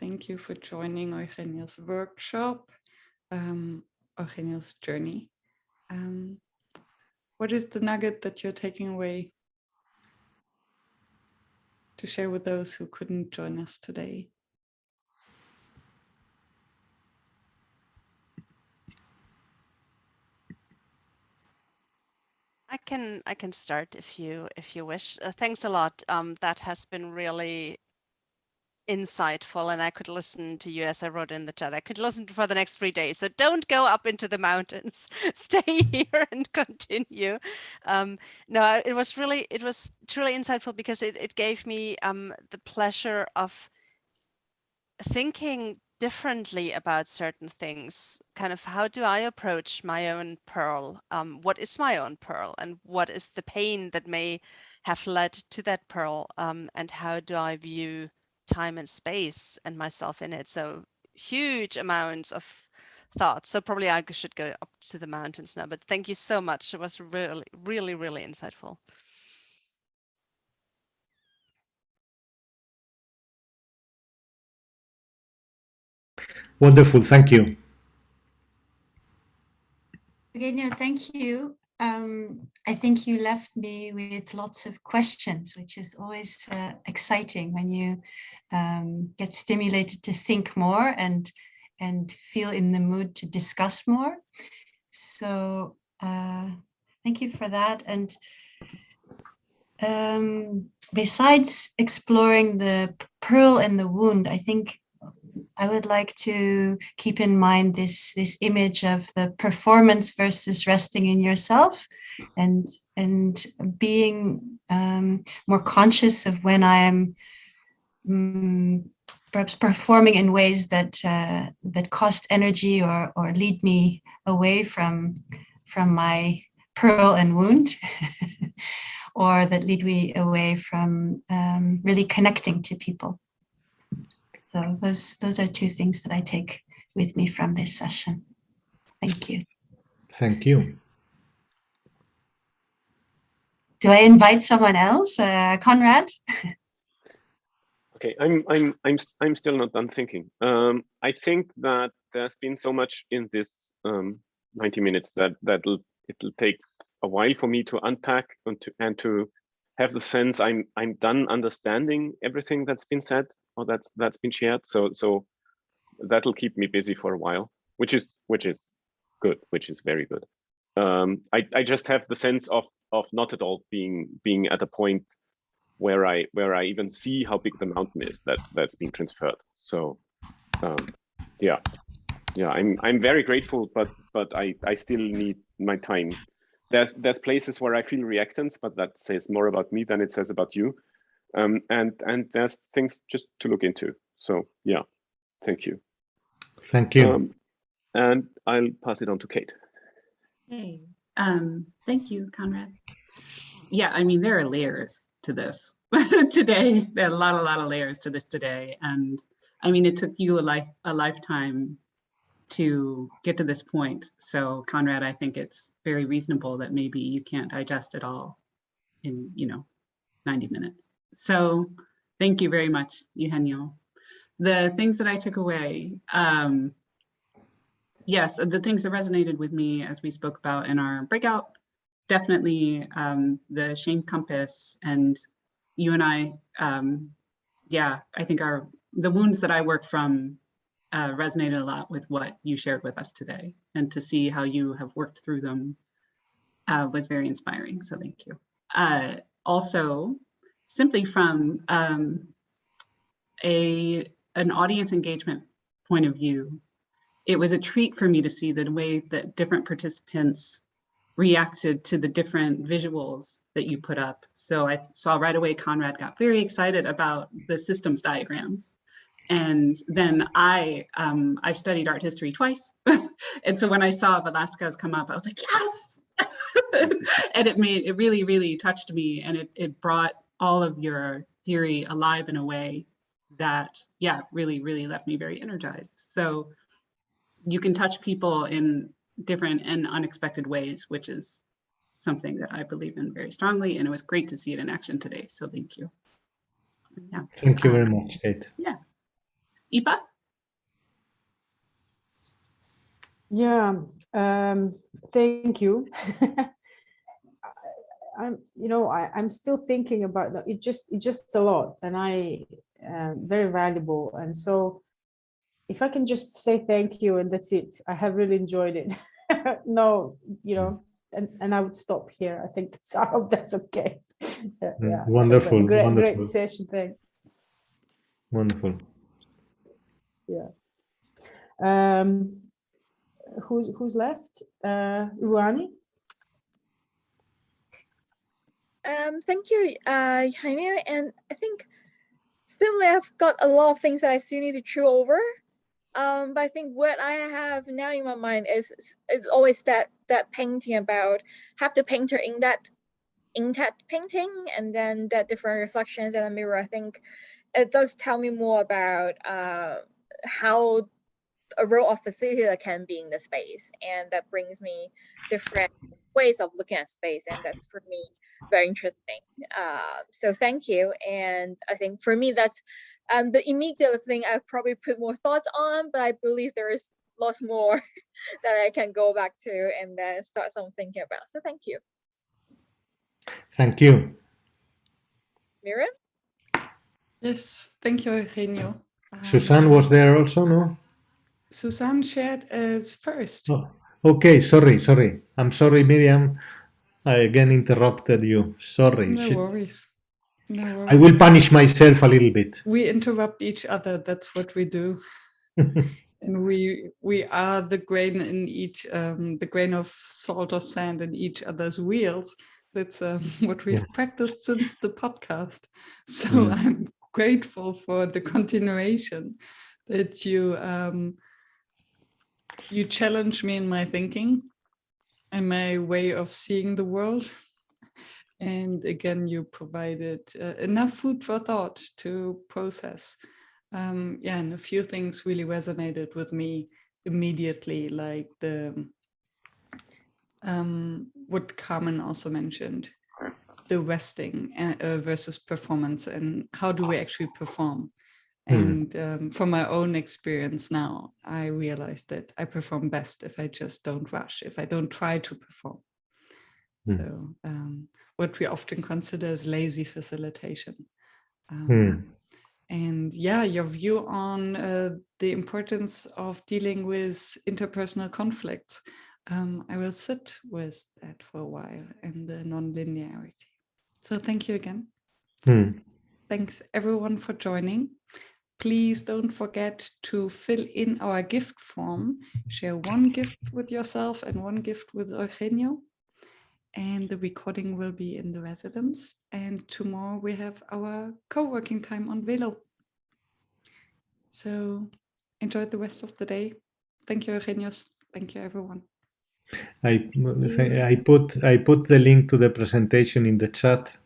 Thank you for joining Eugenio's workshop, Eugenio's journey. What is the nugget that you're taking away to share with those who couldn't join us today? I can start if you wish. Thanks a lot. That has been really insightful, and I could listen to you, as I wrote in the chat. I could listen for the next 3 days. So don't go up into the mountains. Stay here and continue. No, it was truly insightful because it gave me the pleasure of thinking differently about certain things. Kind of, how do I approach my own pearl? What is my own pearl, and what is the pain that may have led to that pearl? And how do I view time and space and myself in it? So huge amounts of thoughts. So probably I should go up to the mountains now, but thank you so much. It was really, really, really insightful. Wonderful, thank you. Eugenio, thank you. I think you left me with lots of questions, which is always exciting when you get stimulated to think more and feel in the mood to discuss more. So thank you for that. And besides exploring the pearl and the wound, I think I would like to keep in mind this image of the performance versus resting in yourself, and being more conscious of when I am perhaps performing in ways that that cost energy or lead me away from my pearl and wound, or that lead me away from really connecting to people. So those are two things that I take with me from this session. Thank you. Thank you. Do I invite someone else, Conrad? Okay, I'm still not done thinking. I think that there's been so much in this 90 minutes that it'll take a while for me to unpack and to have the sense I'm done understanding everything that's been said or that's been shared. So that'll keep me busy for a while, which is good, which is very good. I just have the sense of not at all being at a point where I even see how big the mountain is that's being transferred. So yeah, I'm very grateful, but I still need my time. There's places where I feel reactance, but that says more about me than it says about you. And there's things just to look into. So yeah, thank you. Thank you. And I'll pass it on to Kate. Hey, thank you, Conrad. Yeah, I mean, there are layers to this today. There are a lot of layers to this today. And I mean, it took you a lifetime to get to this point. So Conrad, I think it's very reasonable that maybe you can't digest it all in, 90 minutes. So thank you very much, Eugenio. The things that I took away, yes, the things that resonated with me as we spoke about in our breakout, definitely the shame compass, and you and I, yeah, I think the wounds that I work from resonated a lot with what you shared with us today, and to see how you have worked through them was very inspiring, so thank you. Also, simply from an audience engagement point of view, it was a treat for me to see the way that different participants reacted to the different visuals that you put up. So I saw right away Conrad got very excited about the systems diagrams. And then I've studied art history twice. And so when I saw Velasquez come up, I was like, yes! And it really, really touched me. And it brought all of your theory alive in a way that, yeah, really, really left me very energized. So you can touch people in different and unexpected ways, which is something that I believe in very strongly. And it was great to see it in action today. So thank you. Yeah. Thank you very much, Kate. Yeah. Ipa? Yeah, thank you. I'm still thinking about that. It's just a lot, and very valuable. And so, if I can just say thank you and that's it, I have really enjoyed it. No, and I would stop here. I hope that's okay. Yeah, Wonderful, great wonderful. session. Thanks. Wonderful. Yeah. Who's left? Ruani? Thank you, Eugenio. And I think similarly, I've got a lot of things that I still need to chew over. But I think what I have now in my mind is it's always that painting about have the painter in that painting, and then that different reflections in the mirror. I think it does tell me more about how a role of facilitator can be in the space, and that brings me different ways of looking at space, and that's for me very interesting. So thank you. And I think for me that's the immediate thing I've probably put more thoughts on, but I believe there is lots more that I can go back to and then start some thinking about. So thank you. Thank you. Miriam? Yes, thank you, Eugenio. Susan was there also, no? Susan shared as first. Oh, okay, sorry. I'm sorry, Miriam. I again interrupted you. Sorry. No worries. No worries. I will punish myself a little bit. We interrupt each other. That's what we do. And we are the grain in each, the grain of salt or sand in each other's wheels. That's what we've practiced since the podcast. So I'm grateful for the continuation that you challenge me in my thinking and my way of seeing the world. And again, you provided enough food for thought to process. And a few things really resonated with me immediately, like what Carmen also mentioned, the resting versus performance, and how do we actually perform? And from my own experience now, I realized that I perform best if I just don't rush, if I don't try to perform. So what we often consider as lazy facilitation. And your view on the importance of dealing with interpersonal conflicts. I will sit with that for a while and the non-linearity. So thank you again. Thanks everyone for joining. Please don't forget to fill in our gift form. Share one gift with yourself and one gift with Eugenio. And the recording will be in the residence. And tomorrow we have our co-working time on Velo. So enjoy the rest of the day. Thank you, Eugenio. Thank you, everyone. I put the link to the presentation in the chat.